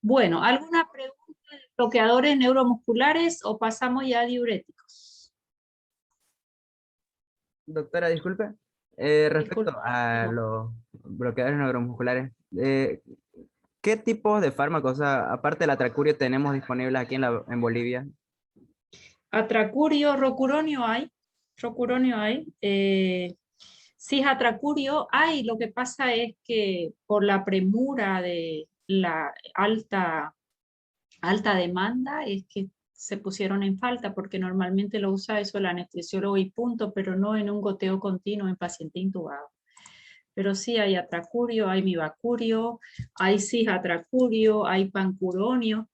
Bueno, ¿alguna pregunta de bloqueadores neuromusculares o pasamos ya a diuréticos? Doctora, disculpe. Respecto Disculpa. a No. los bloqueadores neuromusculares, ¿qué tipos de fármacos, o sea, aparte del atracurio, tenemos disponibles aquí en Bolivia? Atracurio, rocuronio hay. Cisatracurio hay, lo que pasa es que por la premura de la alta demanda es que se pusieron en falta, porque normalmente lo usa eso el anestesiólogo y punto, pero no en un goteo continuo en paciente intubado. Pero sí hay atracurio, hay mibacurio, hay cisatracurio, hay pancuronio,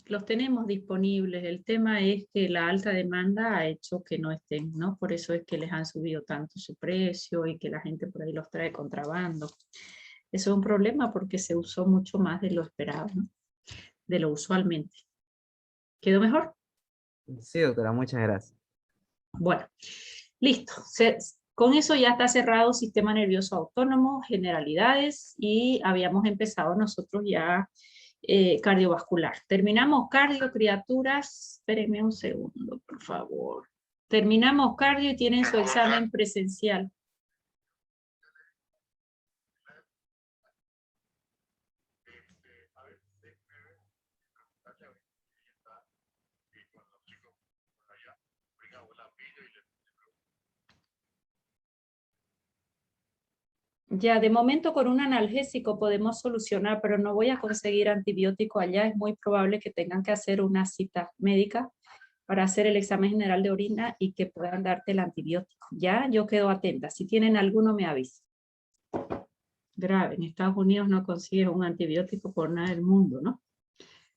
los tenemos disponibles. El tema es que la alta demanda ha hecho que no estén, ¿no? Por eso es que les han subido tanto su precio y que la gente por ahí los trae contrabando. Eso es un problema porque se usó mucho más de lo esperado, ¿no? De lo usualmente. ¿Quedó mejor? Sí, doctora, muchas gracias. Bueno, listo. Con eso ya está cerrado sistema nervioso autónomo, generalidades, y habíamos empezado nosotros ya cardiovascular. Terminamos cardio, criaturas. Espérenme un segundo, por favor. Terminamos cardio y tienen su examen presencial. Ya, de momento con un analgésico podemos solucionar, pero no voy a conseguir antibiótico allá. Es muy probable que tengan que hacer una cita médica para hacer el examen general de orina y que puedan darte el antibiótico. Ya, yo quedo atenta. Si tienen alguno, me avisan. Grave, en Estados Unidos no consigues un antibiótico por nada del mundo, ¿no?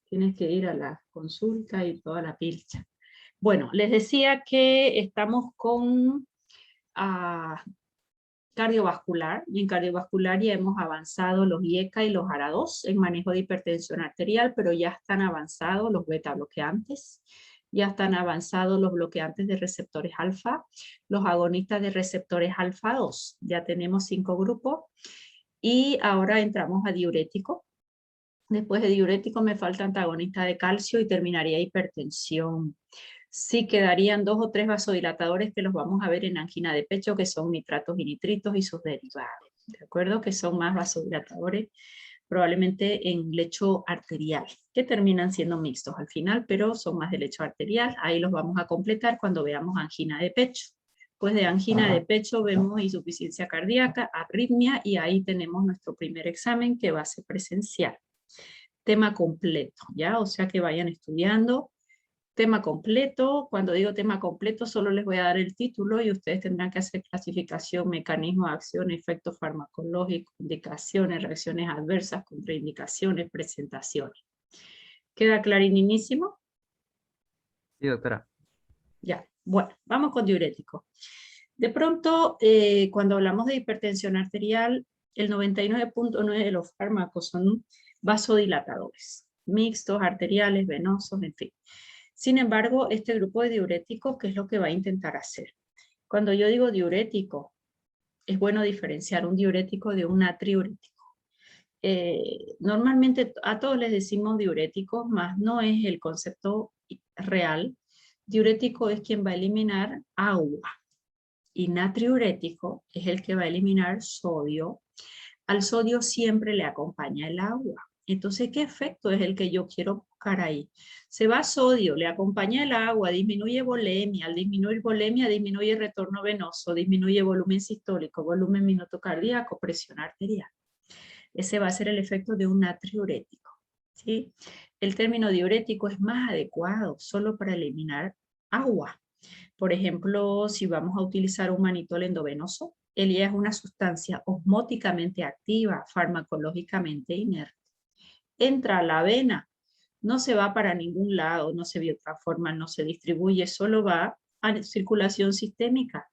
Tienes que ir a la consulta y toda la pilcha. Bueno, les decía que estamos con cardiovascular, y en cardiovascular ya hemos avanzado los IECA y los ARA2 en manejo de hipertensión arterial, pero ya están avanzados los beta bloqueantes, ya están avanzados los bloqueantes de receptores alfa, los agonistas de receptores alfa 2, ya tenemos 5 grupos, y ahora entramos a diurético. Después de diurético me falta antagonista de calcio y terminaría hipertensión. Sí quedarían 2 o 3 vasodilatadores que los vamos a ver en angina de pecho, que son nitratos y nitritos y sus derivados. ¿De acuerdo? Que son más vasodilatadores probablemente en lecho arterial, que terminan siendo mixtos al final, pero son más de lecho arterial. Ahí los vamos a completar cuando veamos angina de pecho. Pues de angina de pecho vemos insuficiencia cardíaca, arritmia, y ahí tenemos nuestro primer examen que va a ser presencial. Tema completo, ¿ya? O sea que vayan estudiando. Tema completo, cuando digo tema completo solo les voy a dar el título y ustedes tendrán que hacer clasificación, mecanismo de acción, efectos farmacológicos, indicaciones, reacciones adversas, contraindicaciones, presentaciones. ¿Queda clarinísimo? Sí, doctora. Ya, bueno, vamos con diurético. De pronto, cuando hablamos de hipertensión arterial, el 99.9 de los fármacos son vasodilatadores, mixtos, arteriales, venosos, en fin. Sin embargo, este grupo de diuréticos, ¿qué es lo que va a intentar hacer? Cuando yo digo diurético, es bueno diferenciar un diurético de un natriurético. Normalmente a todos les decimos diuréticos, más no es el concepto real. Diurético es quien va a eliminar agua y natriurético es el que va a eliminar sodio. Al sodio siempre le acompaña el agua. Entonces, ¿qué efecto es el que yo quiero buscar ahí? Se va sodio, le acompaña el agua, disminuye volemia, al disminuir volemia disminuye retorno venoso, disminuye volumen sistólico, volumen minuto cardíaco, presión arterial. Ese va a ser el efecto de un natriurético, ¿sí? El término diurético es más adecuado solo para eliminar agua. Por ejemplo, si vamos a utilizar un manitol endovenoso, él ya es una sustancia osmóticamente activa, farmacológicamente inerte. Entra a la vena, no se va para ningún lado, no se biotransforma, no se distribuye, solo va a circulación sistémica.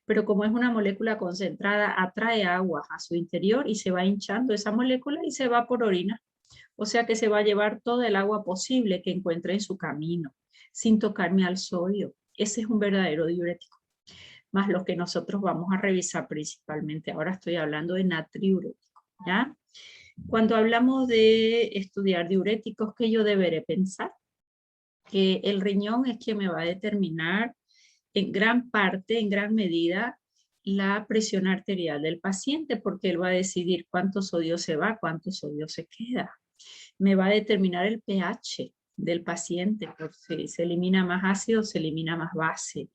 Pero como es una molécula concentrada, atrae agua a su interior y se va hinchando esa molécula y se va por orina. O sea que se va a llevar toda el agua posible que encuentre en su camino, sin tocarme al sodio. Ese es un verdadero diurético. Más lo que nosotros vamos a revisar principalmente. Ahora estoy hablando de natriurético, ¿ya? Cuando hablamos de estudiar diuréticos, ¿qué yo deberé pensar? Que el riñón es quien me va a determinar en gran parte, en gran medida, la presión arterial del paciente, porque él va a decidir cuánto sodio se va, cuánto sodio se queda. Me va a determinar el pH del paciente, por si se elimina más ácido, se elimina más base.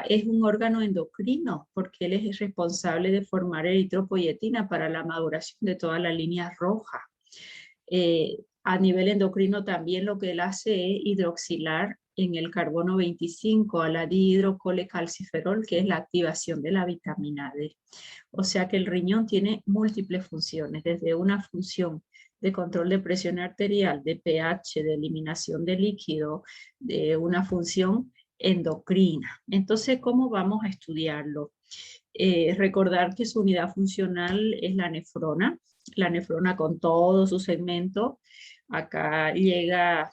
Es un órgano endocrino, porque él es responsable de formar eritropoyetina para la maduración de toda la línea roja. A nivel endocrino también lo que él hace es hidroxilar en el carbono 25 a la dihidrocolecalciferol, que es la activación de la vitamina D. O sea que el riñón tiene múltiples funciones, desde una función de control de presión arterial, de pH, de eliminación de líquido, de una función endocrina. Entonces, ¿cómo vamos a estudiarlo? Recordar que su unidad funcional es la nefrona con todo su segmento. Acá llega,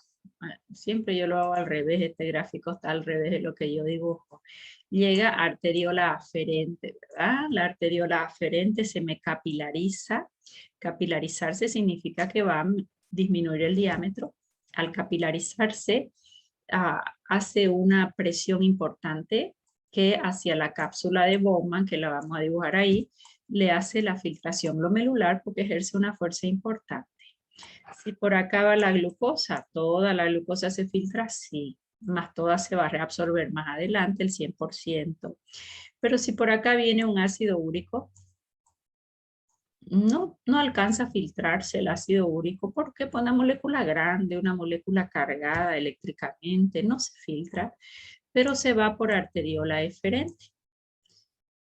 siempre yo lo hago al revés, este gráfico está al revés de lo que yo dibujo. Llega arteriola aferente, ¿verdad? La arteriola aferente se me capilariza. Capilarizarse significa que va a disminuir el diámetro. Al capilarizarse, hace una presión importante que hacia la cápsula de Bowman, que la vamos a dibujar ahí, le hace la filtración glomerular porque ejerce una fuerza importante. Si por acá va la glucosa, toda la glucosa se filtra, sí, más toda se va a reabsorber más adelante, el 100%. Pero si por acá viene un ácido úrico, no alcanza a filtrarse el ácido úrico porque es una molécula grande, una molécula cargada eléctricamente, no se filtra, pero se va por arteriola eferente.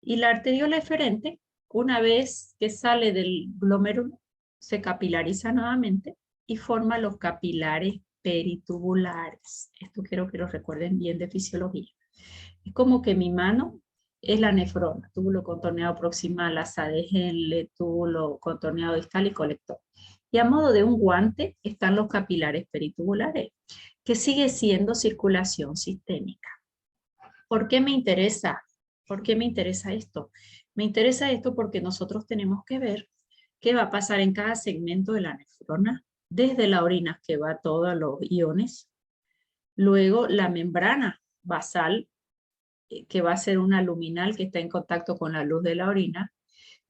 Y la arteriola eferente, una vez que sale del glomérulo, se capilariza nuevamente y forma los capilares peritubulares. Esto quiero que lo recuerden bien de fisiología. Es como que mi mano es la nefrona, túbulo contorneado proximal, asa de Henle, túbulo contorneado distal y colector. Y a modo de un guante están los capilares peritubulares, que sigue siendo circulación sistémica. ¿Por qué me interesa? ¿Por qué me interesa esto? Me interesa esto porque nosotros tenemos que ver qué va a pasar en cada segmento de la nefrona, desde la orina que va a todos los iones, luego la membrana basal, que va a ser una luminal que está en contacto con la luz de la orina,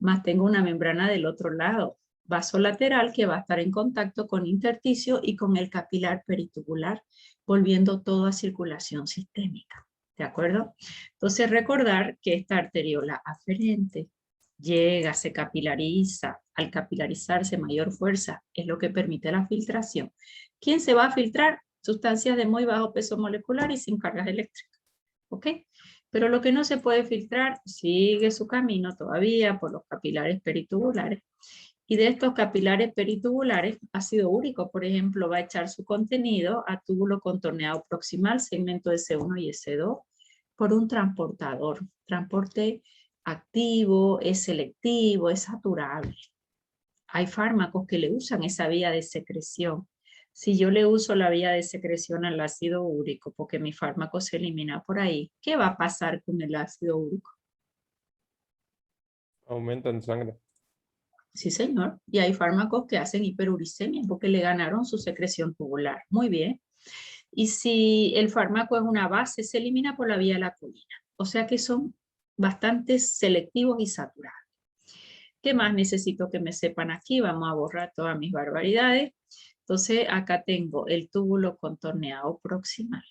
más tengo una membrana del otro lado, vasolateral, que va a estar en contacto con intersticio y con el capilar peritubular, volviendo todo a circulación sistémica. ¿De acuerdo? Entonces recordar que esta arteriola aferente llega, se capilariza. Al capilarizarse, mayor fuerza es lo que permite la filtración. ¿Quién se va a filtrar? Sustancias de muy bajo peso molecular y sin cargas eléctricas. ¿Ok? Pero lo que no se puede filtrar sigue su camino todavía por los capilares peritubulares. Y de estos capilares peritubulares, ácido úrico, por ejemplo, va a echar su contenido a túbulo contorneado proximal, segmento S1 y S2, por un transportador. Transporte activo, es selectivo, es saturable. Hay fármacos que le usan esa vía de secreción. Si yo le uso la vía de secreción al ácido úrico, porque mi fármaco se elimina por ahí, ¿qué va a pasar con el ácido úrico? Aumenta en sangre. Sí, señor. Y hay fármacos que hacen hiperuricemia porque le ganaron su secreción tubular. Muy bien. Y si el fármaco es una base, se elimina por la vía de la colina. O sea que son bastante selectivos y saturados. ¿Qué más necesito que me sepan aquí? Vamos a borrar todas mis barbaridades. Entonces, acá tengo el túbulo contorneado proximal.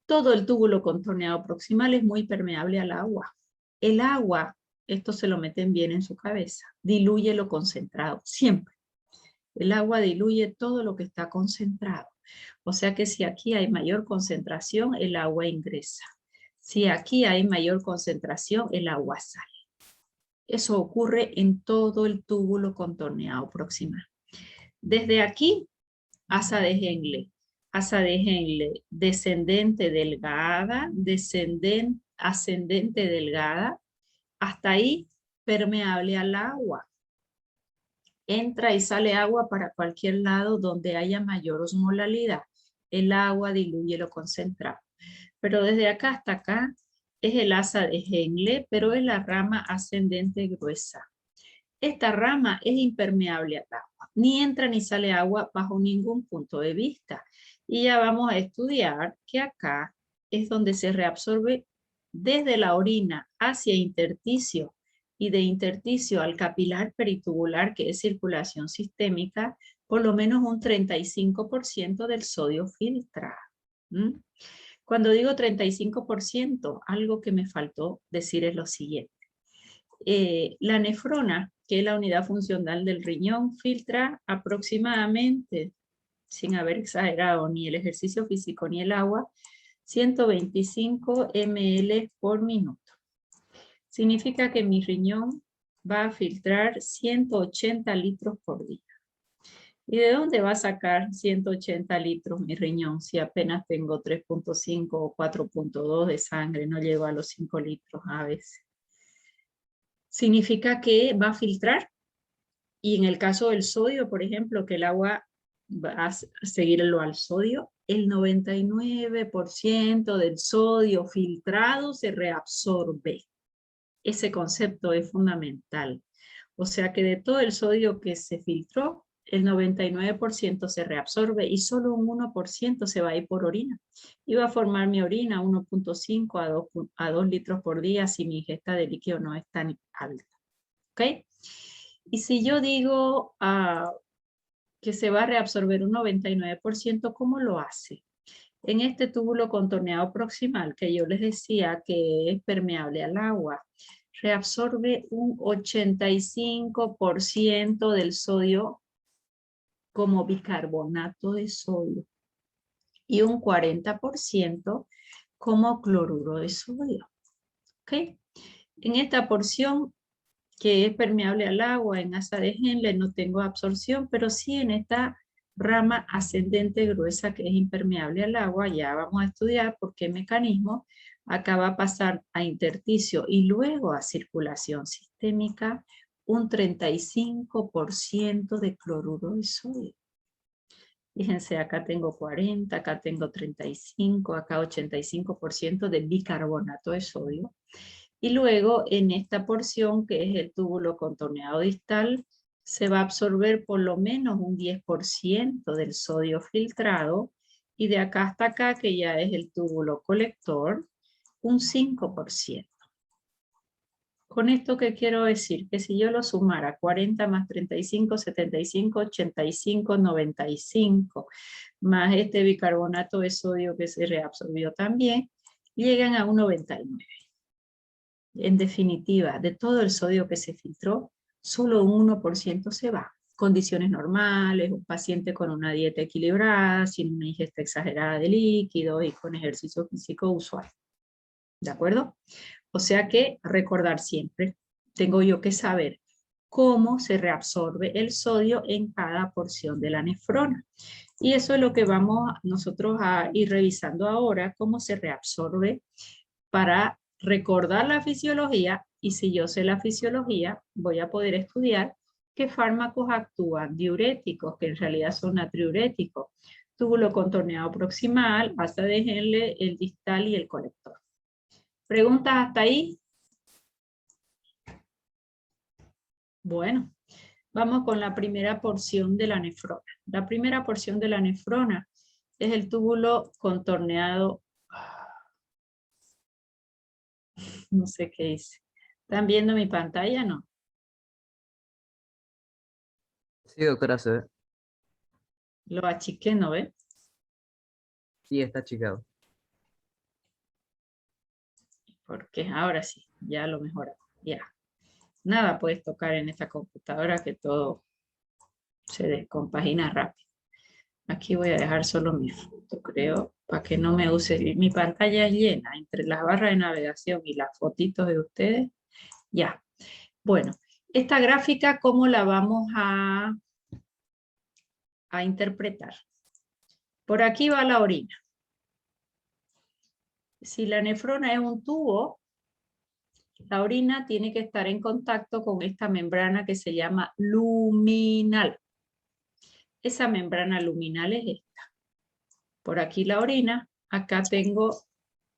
Todo el túbulo contorneado proximal es muy permeable al agua. El agua, esto se lo meten bien en su cabeza, diluye lo concentrado, siempre. El agua diluye todo lo que está concentrado. O sea que si aquí hay mayor concentración, el agua ingresa. Si aquí hay mayor concentración, el agua sale. Eso ocurre en todo el túbulo contorneado proximal. Desde aquí, asa de Henle. Asa de Henle, descendente delgada, ascendente delgada, hasta ahí permeable al agua. Entra y sale agua para cualquier lado donde haya mayor osmolalidad. El agua diluye lo concentrado. Pero desde acá hasta acá es el asa de Henle, pero es la rama ascendente gruesa. Esta rama es impermeable al agua, ni entra ni sale agua bajo ningún punto de vista. Y ya vamos a estudiar que acá es donde se reabsorbe desde la orina hacia intersticio y de intersticio al capilar peritubular, que es circulación sistémica, por lo menos un 35% del sodio filtrado. Cuando digo 35%, algo que me faltó decir es lo siguiente. La nefrona, que es la unidad funcional del riñón, filtra aproximadamente, sin haber exagerado ni el ejercicio físico ni el agua, 125 ml por minuto. Significa que mi riñón va a filtrar 180 litros por día. ¿Y de dónde va a sacar 180 litros mi riñón si apenas tengo 3.5 o 4.2 de sangre? No llego a los 5 litros a veces. Significa que va a filtrar. Y en el caso del sodio, por ejemplo, que el agua va a seguirlo al sodio, el 99% del sodio filtrado se reabsorbe. Ese concepto es fundamental. O sea que de todo el sodio que se filtró, el 99% se reabsorbe y solo un 1% se va a ir por orina. Y va a formar mi orina 1.5 a 2 litros por día si mi ingesta de líquido no es tan alta. ¿Ok? Y si yo digo que se va a reabsorber un 99%, ¿cómo lo hace? En este túbulo contorneado proximal, que yo les decía que es permeable al agua, reabsorbe un 85% del sodio como bicarbonato de sodio y un 40% como cloruro de sodio. ¿Ok? En esta porción que es permeable al agua, en asa de Henle no tengo absorción, pero sí en esta rama ascendente gruesa que es impermeable al agua, ya vamos a estudiar por qué mecanismo. Acá va a pasar a intersticio y luego a circulación sistémica un 35% de cloruro de sodio. Fíjense, acá tengo 40, acá tengo 35, acá 85% de bicarbonato de sodio. Y luego en esta porción, que es el túbulo contorneado distal, se va a absorber por lo menos un 10% del sodio filtrado, y de acá hasta acá, que ya es el túbulo colector, un 5%. Con esto, ¿qué quiero decir? Que si yo lo sumara 40 más 35, 75, 85, 95, más este bicarbonato de sodio que se reabsorbió también, llegan a un 99. En definitiva, de todo el sodio que se filtró, solo un 1% se va. Condiciones normales, un paciente con una dieta equilibrada, sin una ingesta exagerada de líquido y con ejercicio físico usual. ¿De acuerdo? O sea que recordar siempre, tengo yo que saber cómo se reabsorbe el sodio en cada porción de la nefrona. Y eso es lo que vamos nosotros a ir revisando ahora, cómo se reabsorbe para recordar la fisiología, y si yo sé la fisiología, voy a poder estudiar qué fármacos actúan, diuréticos, que en realidad son natriuréticos, túbulo contorneado proximal, asa de Henle, el distal y el colector. ¿Preguntas hasta ahí? Bueno, vamos con la primera porción de la nefrona. La primera porción de la nefrona es el túbulo contorneado. No sé qué dice. ¿Están viendo mi pantalla? No. Sí, doctora, se ve. Lo achiqué, ¿no ve? Sí, está achicado. Porque ahora sí, ya lo mejoramos. Ya. Nada puedes tocar en esta computadora que todo se descompagina rápido. Aquí voy a dejar solo mi foto, creo, para que no me use. Mi pantalla es llena, entre las barras de navegación y las fotitos de ustedes. Ya. Bueno, esta gráfica, ¿cómo la vamos a interpretar? Por aquí va la orina. Si la nefrona es un tubo, la orina tiene que estar en contacto con esta membrana que se llama luminal. Esa membrana luminal es esta. Por aquí la orina, acá tengo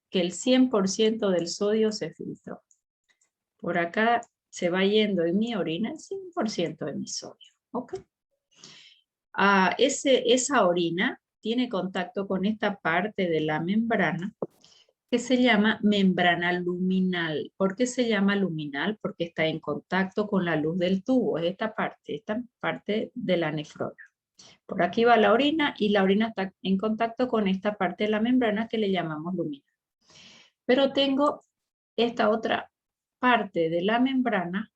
que el 100% del sodio se filtró. Por acá se va yendo en mi orina el 100% de mi sodio. ¿Ok? Esa orina tiene contacto con esta parte de la membrana que se llama membrana luminal. ¿Por qué se llama luminal? Porque está en contacto con la luz del tubo. Es esta parte de la nefrona. Por aquí va la orina y la orina está en contacto con esta parte de la membrana que le llamamos luminal. Pero tengo esta otra parte de la membrana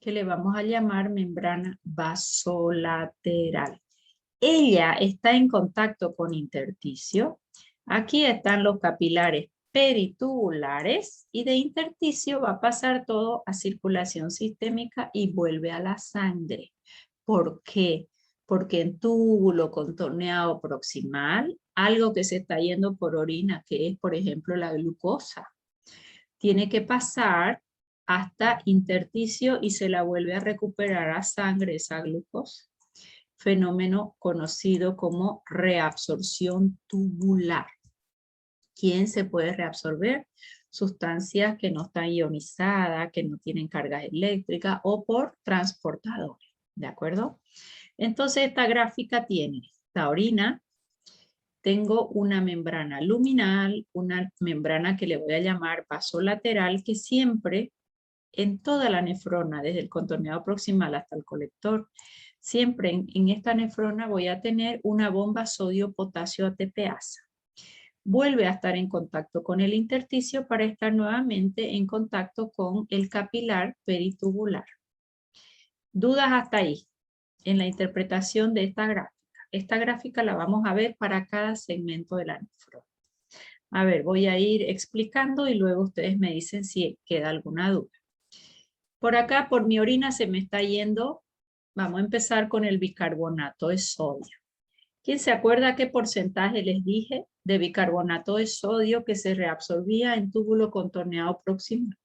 que le vamos a llamar membrana vasolateral. Ella está en contacto con intersticio. Aquí están los capilares peritubulares y de intersticio va a pasar todo a circulación sistémica y vuelve a la sangre. ¿Por qué? Porque en túbulo contorneado proximal, algo que se está yendo por orina, que es por ejemplo la glucosa, tiene que pasar hasta intersticio y se la vuelve a recuperar a sangre esa glucosa. Fenómeno conocido como reabsorción tubular. ¿Quién se puede reabsorber? Sustancias que no están ionizadas, que no tienen cargas eléctricas o por transportadores. ¿De acuerdo? Entonces esta gráfica tiene la orina, tengo una membrana luminal, una membrana que le voy a llamar vasolateral, que siempre en toda la nefrona, desde el contorneado proximal hasta el colector, siempre en esta nefrona voy a tener una bomba sodio-potasio ATPasa. Vuelve a estar en contacto con el intersticio para estar nuevamente en contacto con el capilar peritubular. ¿Dudas hasta ahí en la interpretación de esta gráfica? Esta gráfica la vamos a ver para cada segmento de la nefrona. A ver, voy a ir explicando y luego ustedes me dicen si queda alguna duda. Por acá, por mi orina se me está yendo, vamos a empezar con el bicarbonato de sodio. ¿Quién se acuerda qué porcentaje les dije de bicarbonato de sodio que se reabsorbía en túbulo contorneado proximal?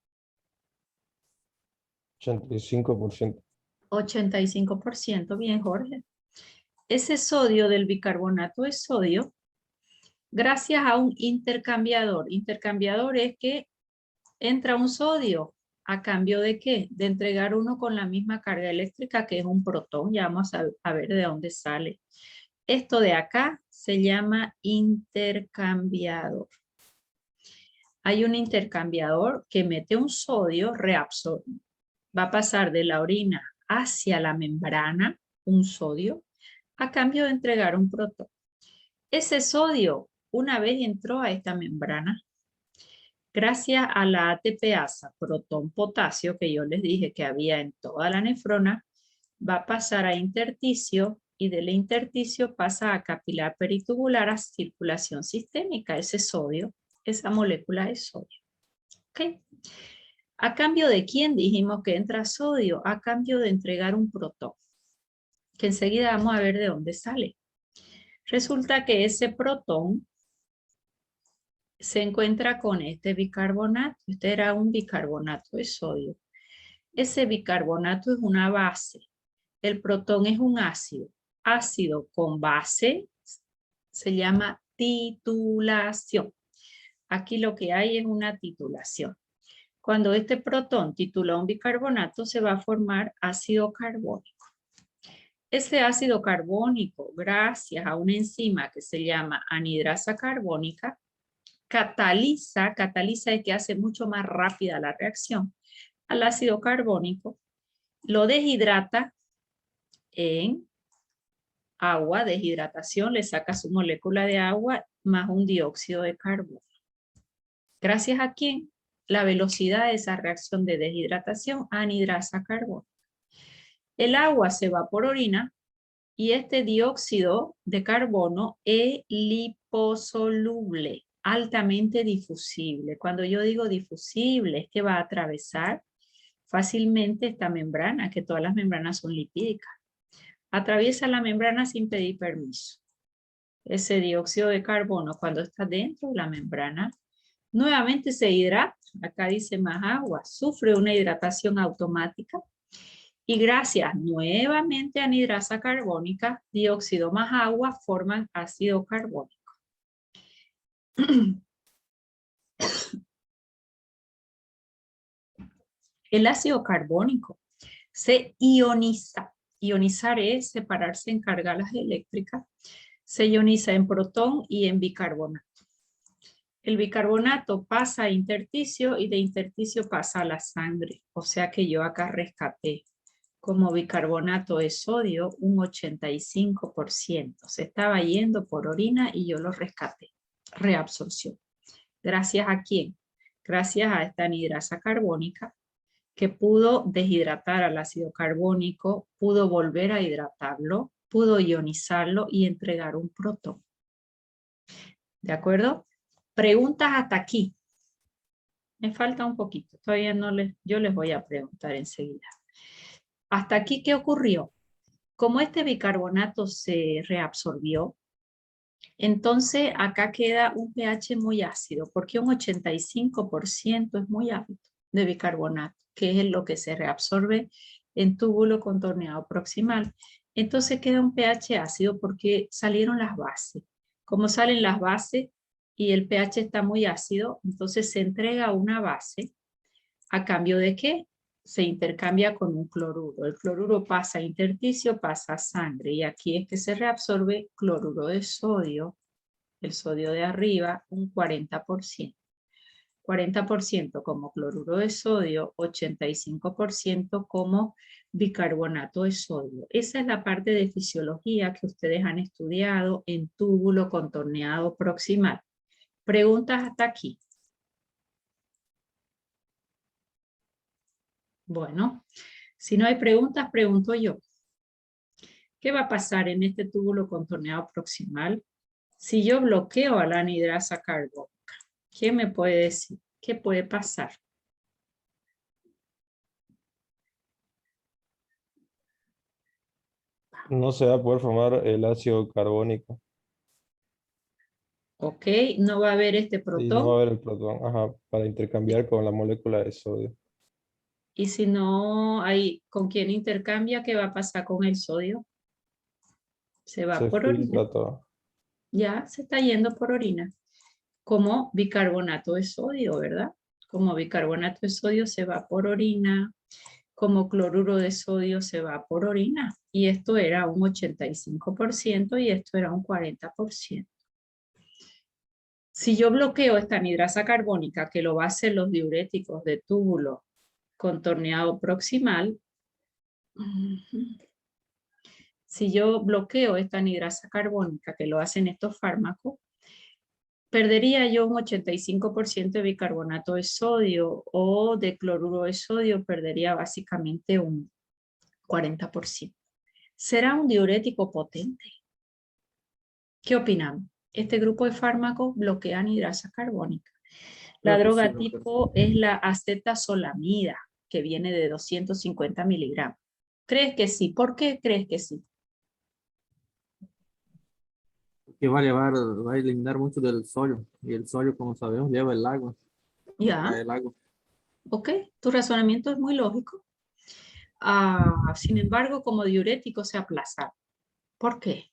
85%. 85%, bien Jorge. Ese sodio del bicarbonato de sodio, gracias a un intercambiador es que entra un sodio, ¿a cambio de qué? De entregar uno con la misma carga eléctrica que es un protón, ya vamos a ver de dónde sale. Esto de acá se llama intercambiador. Hay un intercambiador que mete un sodio, reabsorbe. Va a pasar de la orina hacia la membrana, un sodio, a cambio de entregar un protón. Ese sodio, una vez entró a esta membrana, gracias a la ATPasa, protón-potasio, que yo les dije que había en toda la nefrona, va a pasar a intersticio y del intersticio pasa a capilar peritubular a circulación sistémica, ese sodio, esa molécula de sodio. ¿Ok? ¿A cambio de quién dijimos que entra sodio? A cambio de entregar un protón, que enseguida vamos a ver de dónde sale. Resulta que ese protón se encuentra con este bicarbonato. Este era un bicarbonato de sodio. Ese bicarbonato es una base. El protón es un ácido. Ácido con base se llama titulación. Aquí lo que hay es una titulación. Cuando este protón titula un bicarbonato, se va a formar ácido carbónico. Ese ácido carbónico, gracias a una enzima que se llama anhidrasa carbónica, cataliza es que hace mucho más rápida la reacción al ácido carbónico, lo deshidrata en agua, deshidratación, le saca su molécula de agua más un dióxido de carbono. ¿Gracias a quién? La velocidad de esa reacción de deshidratación anhidrasa carbono. El agua se va por orina y este dióxido de carbono es liposoluble, altamente difusible. Cuando yo digo difusible es que va a atravesar fácilmente esta membrana, que todas las membranas son lipídicas. Atraviesa la membrana sin pedir permiso. Ese dióxido de carbono, cuando está dentro de la membrana, nuevamente se hidrata. Acá dice más agua. Sufre una hidratación automática. Y gracias nuevamente a anhidrasa carbónica, dióxido más agua forman ácido carbónico. El ácido carbónico se ioniza. Ionizar es separarse en cargas eléctricas. Se ioniza en protón y en bicarbonato. El bicarbonato pasa a intersticio y de intersticio pasa a la sangre. O sea que yo acá rescaté como bicarbonato de sodio un 85%. Se estaba yendo por orina y yo lo rescaté. Reabsorción. ¿Gracias a quién? Gracias a esta anhidrasa carbónica que pudo deshidratar al ácido carbónico, pudo volver a hidratarlo, pudo ionizarlo y entregar un protón. ¿De acuerdo? Preguntas hasta aquí. Me falta un poquito. Todavía no yo les voy a preguntar enseguida. Hasta aquí, ¿qué ocurrió? Como este bicarbonato se reabsorbió, entonces acá queda un pH muy ácido, porque un 85% es muy alto de bicarbonato, que es lo que se reabsorbe en túbulo contorneado proximal. Entonces queda un pH ácido porque salieron las bases. Como salen las bases y el pH está muy ácido, entonces se entrega una base a cambio de ¿qué? Se intercambia con un cloruro. El cloruro pasa a intersticio, pasa a sangre, y aquí es que se reabsorbe cloruro de sodio, el sodio de arriba, un 40%. 40% como cloruro de sodio, 85% como bicarbonato de sodio. Esa es la parte de fisiología que ustedes han estudiado en túbulo contorneado proximal. ¿Preguntas hasta aquí? Bueno, si no hay preguntas, pregunto yo. ¿Qué va a pasar en este túbulo contorneado proximal si yo bloqueo a la anhidrasa carbónica? ¿Quién me puede decir? ¿Qué puede pasar? No se va a poder formar el ácido carbónico Ok, no va a haber este y no va a protón. haber el protón, ajá, para intercambiar con la molécula de sodio. Y si no hay con quién intercambia, ¿qué va a pasar con el sodio? Se va Se por orina. filtra todo. Ya se está yendo por orina. Como bicarbonato de sodio, ¿verdad? Como bicarbonato de sodio se va por orina. Como cloruro de sodio se va por orina. Y esto era un 85% y esto era un 40%. Si yo bloqueo esta anhidrasa carbónica, que lo va a hacer los diuréticos de túbulo contorneado proximal, si yo bloqueo esta anhidrasa carbónica, que lo hacen estos fármacos, perdería yo un 85% de bicarbonato de sodio o de cloruro de sodio, perdería básicamente un 40%. ¿Será un diurético potente? ¿Qué opinamos? Este grupo de fármacos bloquea anhidrasa carbónica. La Creo que sí, droga doctor. tipo es la acetazolamida, que viene de 250 miligramos. ¿Crees que sí? ¿Por qué crees que sí? Que va a llevar, va a eliminar mucho del sodio. Y el sodio, como sabemos, lleva el agua, Ya, atrae el agua. ok, tu razonamiento es muy lógico. Sin embargo, como diurético se aplaza. ¿Por qué?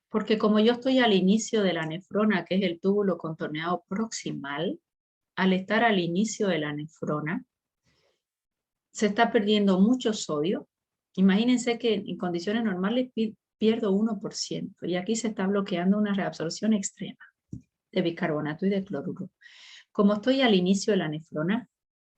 Porque como yo estoy al inicio de la nefrona, que es el túbulo contorneado proximal, al estar al inicio de la nefrona, se está perdiendo mucho sodio. Imagínense que en condiciones normales pierdo 1% y aquí se está bloqueando una reabsorción extrema de bicarbonato y de cloruro. Como estoy al inicio de la nefrona,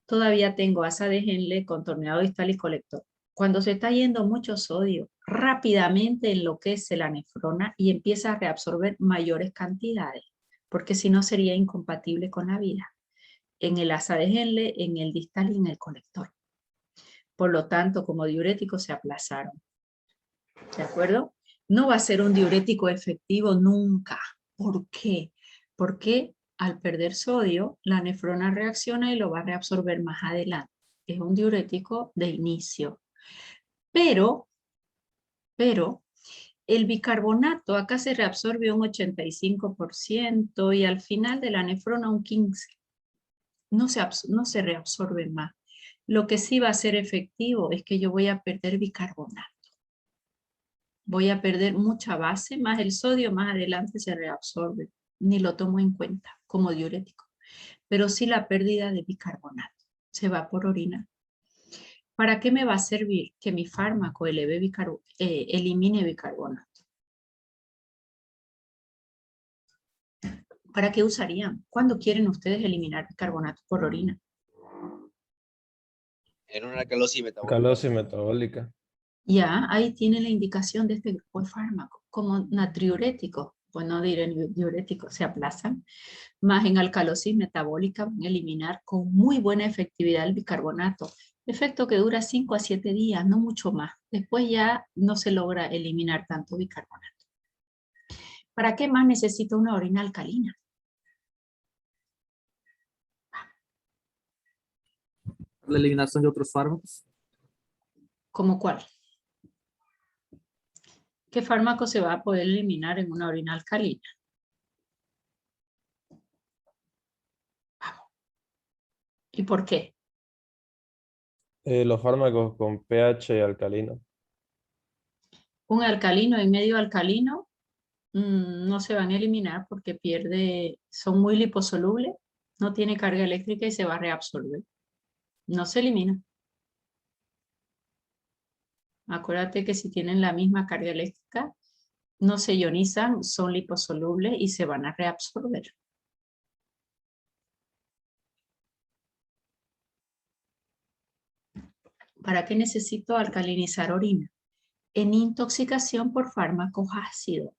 todavía tengo asa de Henle, contorneado distal y colector. Cuando se está yendo mucho sodio, rápidamente enloquece la nefrona y empieza a reabsorber mayores cantidades, porque si no sería incompatible con la vida, en el asa de Henle, en el distal y en el colector. Por lo tanto, como diuréticos se aplazaron. ¿De acuerdo? No va a ser un diurético efectivo nunca. ¿Por qué? Porque al perder sodio, la nefrona reacciona y lo va a reabsorber más adelante. Es un diurético de inicio. Pero, el bicarbonato acá se reabsorbe un 85% y al final de la nefrona un 15%. No se reabsorbe más. Lo que sí va a ser efectivo es que yo voy a perder bicarbonato. Voy a perder mucha base, más el sodio más adelante se reabsorbe. Ni lo tomo en cuenta como diurético. Pero sí la pérdida de bicarbonato. Se va por orina. ¿Para qué me va a servir que mi fármaco elimine bicarbonato? ¿Para qué usarían? ¿Cuándo quieren ustedes eliminar bicarbonato por orina? En una alcalosis metabólica. Alcalosis metabólica. Ya, ahí tiene la indicación de este grupo de fármacos, como natriuréticos, pues no diré diuréticos, se aplazan, más en alcalosis metabólica van a eliminar con muy buena efectividad el bicarbonato, efecto que dura 5 a 7 días, no mucho más. Después ya no se logra eliminar tanto bicarbonato. ¿Para qué más necesito una orina alcalina? La eliminación de otros fármacos. ¿Cómo cuál? ¿Qué fármaco se va a poder eliminar en una orina alcalina? Vamos. ¿Y por qué? Los fármacos con pH alcalino. Un alcalino y medio alcalino no se van a eliminar porque son muy liposolubles, no tiene carga eléctrica y se va a reabsorber. No se elimina. Acuérdate que si tienen la misma carga eléctrica, no se ionizan, son liposolubles y se van a reabsorber. ¿Para qué necesito alcalinizar orina? En intoxicación por fármacos ácidos.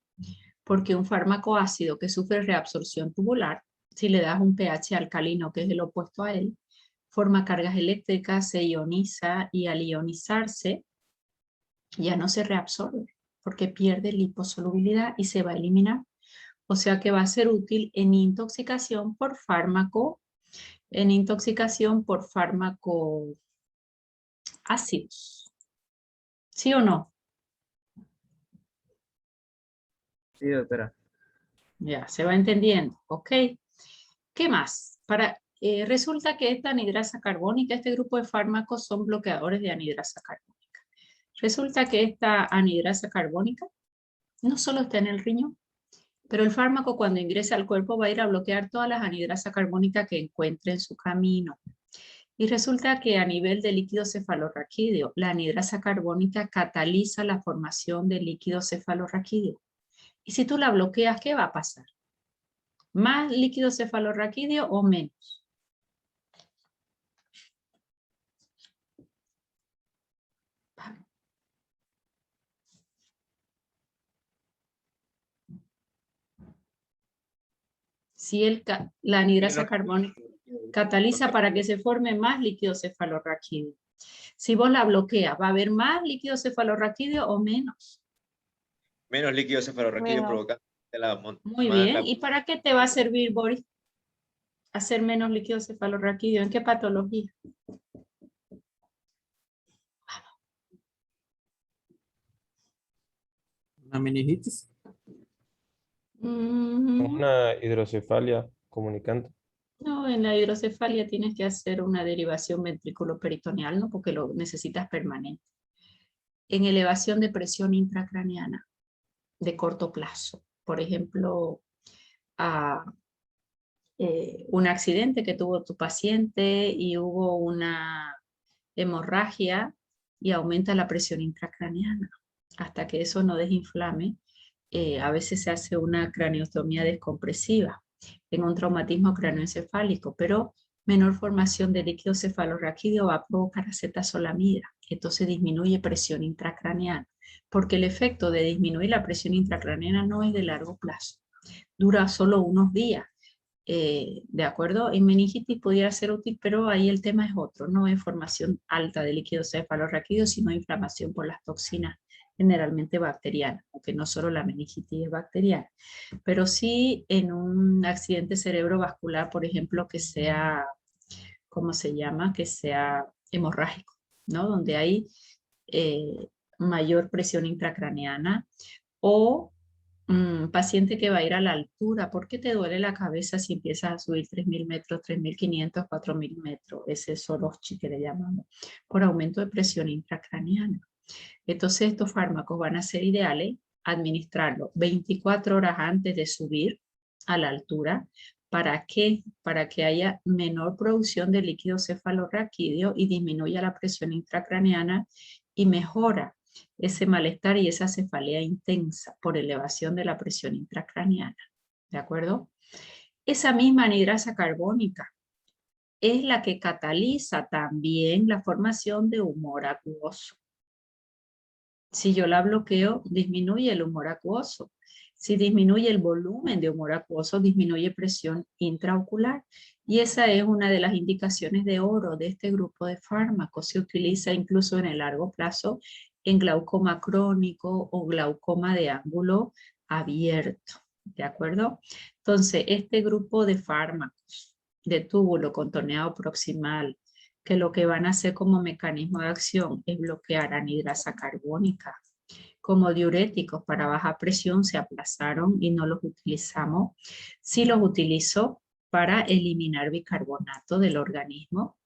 Porque un fármaco ácido que sufre reabsorción tubular, si le das un pH alcalino, que es el opuesto a él, forma cargas eléctricas, se ioniza y al ionizarse ya no se reabsorbe porque pierde liposolubilidad y se va a eliminar. O sea que va a ser útil en intoxicación por fármaco, ácidos. ¿Sí o no? Sí, doctora. Ya, se va entendiendo. Ok. ¿Qué más? Resulta que esta anhidrasa carbónica, este grupo de fármacos son bloqueadores de anhidrasa carbónica. Resulta que esta anhidrasa carbónica no solo está en el riñón, pero el fármaco cuando ingresa al cuerpo va a ir a bloquear todas las anhidrasas carbónicas que encuentre en su camino. Y resulta que a nivel de líquido cefalorraquídeo, la anhidrasa carbónica cataliza la formación de líquido cefalorraquídeo. Y si tú la bloqueas, ¿qué va a pasar? ¿Más líquido cefalorraquídeo o menos? Si la anhidrasa carbónica cataliza para que se forme más líquido cefalorraquídeo. Si vos la bloqueas, ¿va a haber más líquido cefalorraquídeo o menos? Menos líquido cefalorraquídeo Bueno, provocando muy bien. ¿Y para qué te va a servir, Boris? Hacer menos líquido cefalorraquídeo. ¿En qué patología? Una meningitis. Una hidrocefalia comunicante. No, en la hidrocefalia tienes que hacer una derivación ventrículo-peritoneal, ¿no? Porque lo necesitas permanente. En elevación de presión intracraneana de corto plazo. Por ejemplo, un accidente que tuvo tu paciente y hubo una hemorragia y aumenta la presión intracraneana. Hasta que eso no desinflame, a veces se hace una craneostomía descompresiva en un traumatismo craneoencefálico, pero menor formación de líquido cefalorraquídeo va a provocar acetazolamida. Entonces disminuye presión intracraneana, porque el efecto de disminuir la presión intracraneana no es de largo plazo, dura solo unos días. ¿De acuerdo? En meningitis pudiera ser útil, pero ahí el tema es otro, no es formación alta de líquido cefalorraquídeo, sino inflamación por las toxinas, generalmente bacterianas, aunque no solo la meningitis es bacteriana, pero sí en un accidente cerebrovascular, por ejemplo, que sea, ¿cómo se llama? Que sea hemorrágico, ¿no? Donde hay mayor presión intracraneana o paciente que va a ir a la altura. ¿Por qué te duele la cabeza si empiezas a subir 3.000 metros, 3.500, 4.000 metros? Ese es Soroschi que le llamamos, por aumento de presión intracraneana. Entonces estos fármacos van a ser ideales administrarlo 24 horas antes de subir a la altura ¿Para qué? Para que haya menor producción de líquido cefalorraquídeo y disminuya la presión intracraneana y mejora ese malestar y esa cefalea intensa por elevación de la presión intracraneana. ¿De acuerdo? Esa misma anhidrasa carbónica es la que cataliza también la formación de humor acuoso. Si yo la bloqueo, disminuye el humor acuoso. Si disminuye el volumen de humor acuoso, disminuye presión intraocular. Y esa es una de las indicaciones de oro de este grupo de fármacos. Se utiliza incluso en el largo plazo en glaucoma crónico o glaucoma de ángulo abierto. ¿De acuerdo? Entonces, este grupo de fármacos de túbulo contorneado proximal, que lo que van a hacer como mecanismo de acción es bloquear anhidrasa carbónica. Como diuréticos para baja presión se aplazaron y no los utilizamos. Sí los utilizo para eliminar bicarbonato del organismo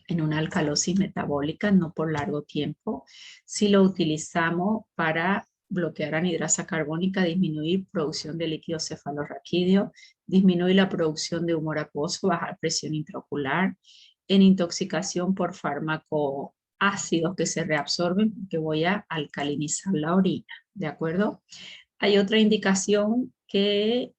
en una alcalosis metabólica, no por largo tiempo. Sí lo utilizamos para bloquear anhidrasa carbónica, disminuir producción de líquido cefalorraquídeo, disminuir la producción de humor acuoso, bajar presión intraocular, en intoxicación por fármacos ácidos que se reabsorben porque voy a alcalinizar la orina, ¿de acuerdo? Hay otra indicación que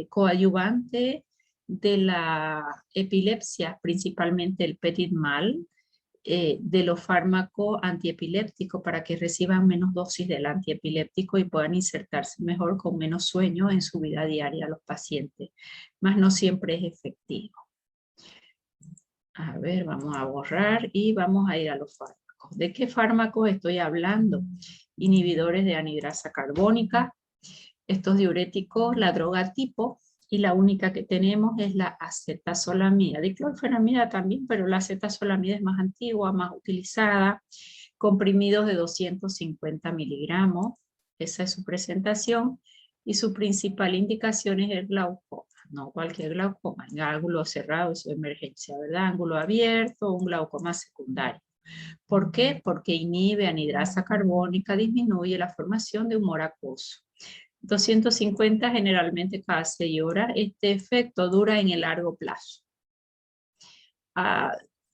coadyuvante de la epilepsia, principalmente el petit mal, de los fármacos antiepilépticos para que reciban menos dosis del antiepiléptico y puedan insertarse mejor con menos sueño en su vida diaria los pacientes, mas no siempre es efectivo. A ver, vamos a borrar y vamos a ir a los fármacos. ¿De qué fármacos estoy hablando? Inhibidores de anhidrasa carbónica, estos diuréticos, la droga tipo, y la única que tenemos es la acetazolamida. Diclorfenamida también, pero la acetazolamida es más antigua, más utilizada. Comprimidos de 250 miligramos, esa es su presentación, y su principal indicación es el glaucoma. No cualquier glaucoma, en ángulo cerrado, eso es emergencia, ¿verdad? Ángulo abierto, un glaucoma secundario. ¿Por qué? Porque inhibe anhidrasa carbónica, disminuye la formación de humor acuoso. 250 generalmente cada 6 horas. Este efecto dura en el largo plazo.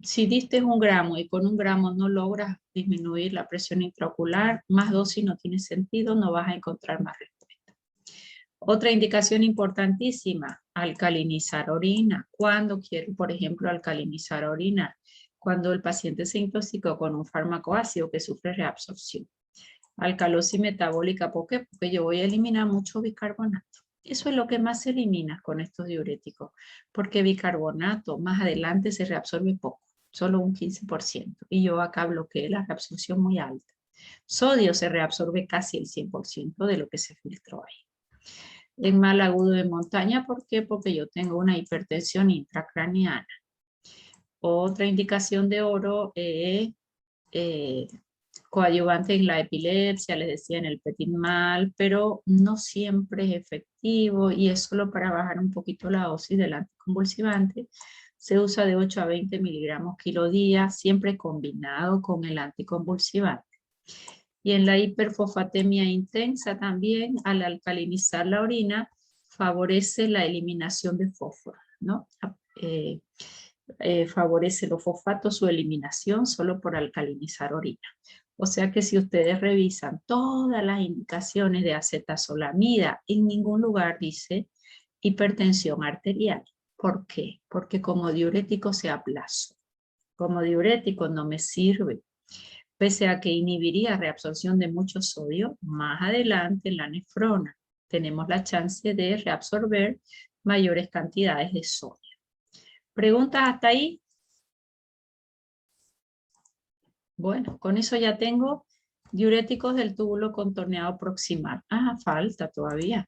Si diste 1 gramo y con 1 gramo no logras disminuir la presión intraocular, más dosis no tiene sentido, no vas a encontrar más respuesta. Otra indicación importantísima, alcalinizar orina. ¿Cuándo quiero, por ejemplo, alcalinizar orina? Cuando el paciente se intoxicó con un fármaco ácido que sufre reabsorción. Alcalosis metabólica, ¿por qué? Porque yo voy a eliminar mucho bicarbonato. Eso es lo que más se elimina con estos diuréticos, porque bicarbonato más adelante se reabsorbe poco, solo un 15%, y yo acá bloqueé la reabsorción muy alta. Sodio se reabsorbe casi el 100% de lo que se filtró ahí. En mal agudo de montaña, ¿por qué? Porque yo tengo una hipertensión intracraneana. Otra indicación de oro es coadyuvante en la epilepsia, les decía en el petit mal, pero no siempre es efectivo y es solo para bajar un poquito la dosis del anticonvulsivante. Se usa de 8 a 20 miligramos kilo día, siempre combinado con el anticonvulsivante. Y en la hiperfosfatemia intensa también, al alcalinizar la orina, favorece la eliminación de fósforo, ¿no? Favorece los fosfatos, su eliminación solo por alcalinizar orina. O sea que si ustedes revisan todas las indicaciones de acetazolamida, en ningún lugar dice hipertensión arterial. ¿Por qué? Porque como diurético se aplaza. Como diurético no me sirve. Pese a que inhibiría reabsorción de mucho sodio, más adelante en la nefrona tenemos la chance de reabsorber mayores cantidades de sodio. ¿Preguntas hasta ahí? Bueno, con eso ya tengo diuréticos del túbulo contorneado proximal. Falta todavía.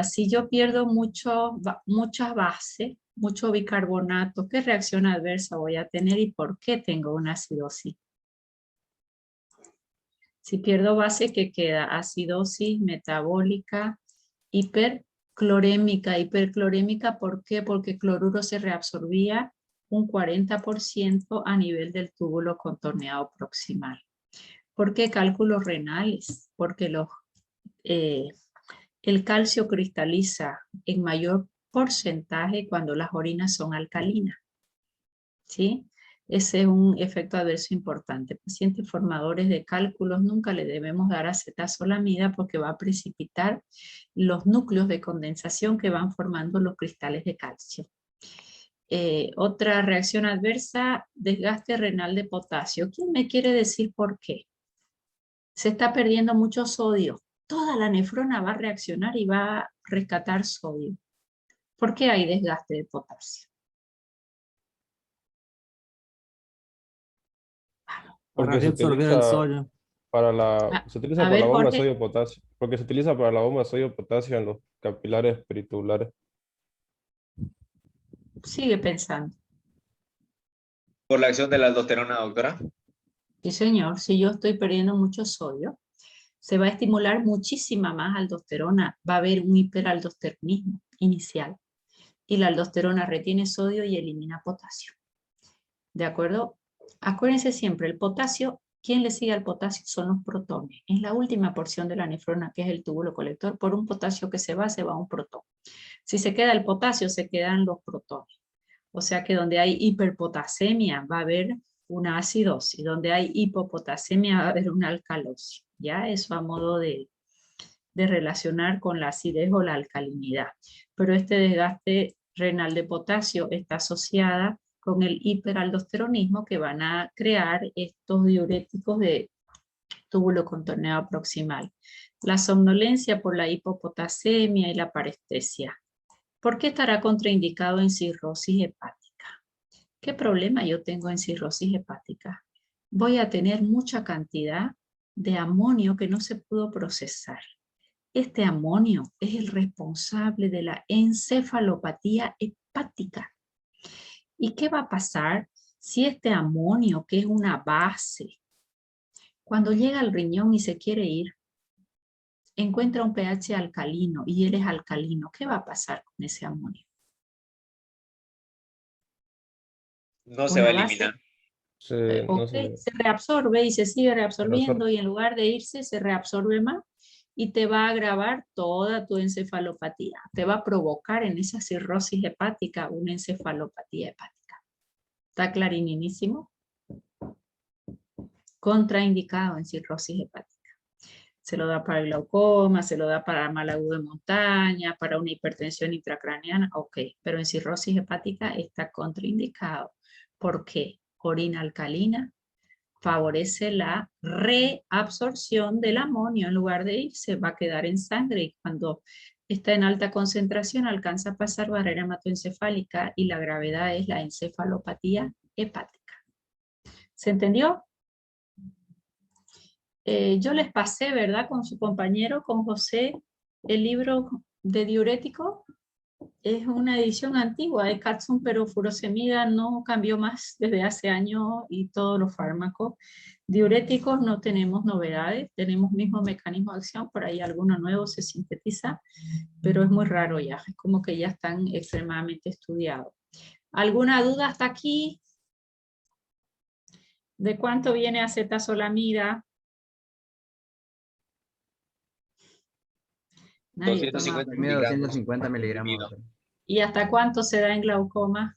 Si yo pierdo muchas bases, mucho bicarbonato, ¿qué reacción adversa voy a tener y por qué tengo una acidosis? Si pierdo base, ¿qué queda? Acidosis metabólica, hiperclorémica. Hiperclorémica, ¿por qué? Porque cloruro se reabsorbía un 40% a nivel del túbulo contorneado proximal. ¿Por qué cálculos renales? Porque el calcio cristaliza en mayor porcentaje cuando las orinas son alcalinas. ¿Sí? Ese es un efecto adverso importante. Pacientes formadores de cálculos nunca le debemos dar acetazolamida porque va a precipitar los núcleos de condensación que van formando los cristales de calcio. Otra reacción adversa, desgaste renal de potasio. ¿Quién me quiere decir por qué? Se está perdiendo mucho sodio. Toda la nefrona va a reaccionar y va a rescatar sodio. ¿Por qué hay desgaste de potasio? Porque Para se reabsorber el utiliza sodio. para la, A, se utiliza a para la ver, bomba de Jorge. sodio-potasio. Porque se utiliza para la bomba de sodio-potasio en los capilares peritubulares. Sigue pensando. Por la acción de la aldosterona, doctora. Sí, señor, si yo estoy perdiendo mucho sodio, se va a estimular muchísima más aldosterona. Va a haber un hiperaldosteronismo inicial. Y la aldosterona retiene sodio y elimina potasio. ¿De acuerdo? Acuérdense siempre, el potasio, ¿quién le sigue al potasio? Son los protones. Es la última porción de la nefrona, que es el túbulo colector. Por un potasio que se va un protón. Si se queda el potasio, se quedan los protones. O sea que donde hay hiperpotasemia va a haber una acidosis, donde hay hipopotasemia va a haber una alcalosis. ¿Ya? Eso a modo de relacionar con la acidez o la alcalinidad. Pero este desgaste renal de potasio está asociada con el hiperaldosteronismo que van a crear estos diuréticos de túbulo contorneado proximal. La somnolencia por la hipopotasemia y la parestesia. ¿Por qué estará contraindicado en cirrosis hepática? ¿Qué problema yo tengo en cirrosis hepática? Voy a tener mucha cantidad de amonio que no se pudo procesar. Este amonio es el responsable de la encefalopatía hepática. ¿Y qué va a pasar si este amonio, que es una base, cuando llega al riñón y se quiere ir, encuentra un pH alcalino y él es alcalino? ¿Qué va a pasar con ese amonio? No se va a Una base, eliminar. No se reabsorbe y se sigue reabsorbiendo reabsorbe. y en lugar de irse se reabsorbe más y te va a agravar toda tu encefalopatía. Te va a provocar en esa cirrosis hepática una encefalopatía hepática. ¿Está clarinísimo? Contraindicado en cirrosis hepática. Se lo da para el glaucoma, se lo da para mal agudo de montaña, para una hipertensión intracraneana, ok, pero en cirrosis hepática está contraindicado. ¿Por qué? Orina alcalina favorece la reabsorción del amonio. En lugar de irse, va a quedar en sangre y cuando está en alta concentración alcanza a pasar barrera hematoencefálica y la gravedad es la encefalopatía hepática. ¿Se entendió? Yo les pasé, ¿verdad? Con su compañero, con José, el libro de diurético. Es una edición antigua de Katsun, pero furosemida no cambió más desde hace años y todos los fármacos. Diuréticos no tenemos novedades, tenemos mismo mecanismo de acción, por ahí alguno nuevo se sintetiza, pero es muy raro ya, es como que ya están extremadamente estudiados. ¿Alguna duda hasta aquí? ¿De cuánto viene acetazolamida? Nadie toma. 250 250 miligramos. miligramos. Doctor. ¿Y hasta cuánto se da en glaucoma?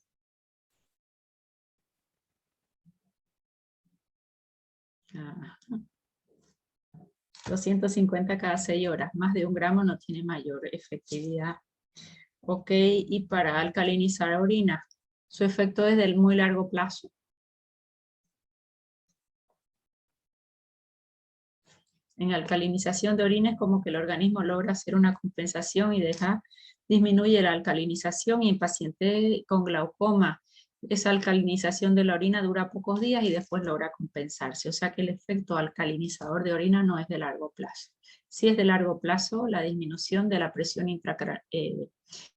Ah, 250 cada 6 horas. Más de 1 gramo no tiene mayor efectividad. Ok, y para alcalinizar orina, su efecto es del muy largo plazo. En alcalinización de orina es como que el organismo logra hacer una compensación y disminuye la alcalinización, y en pacientes con glaucoma esa alcalinización de la orina dura pocos días y después logra compensarse. O sea que el efecto alcalinizador de orina no es de largo plazo. Si es de largo plazo, la disminución de la presión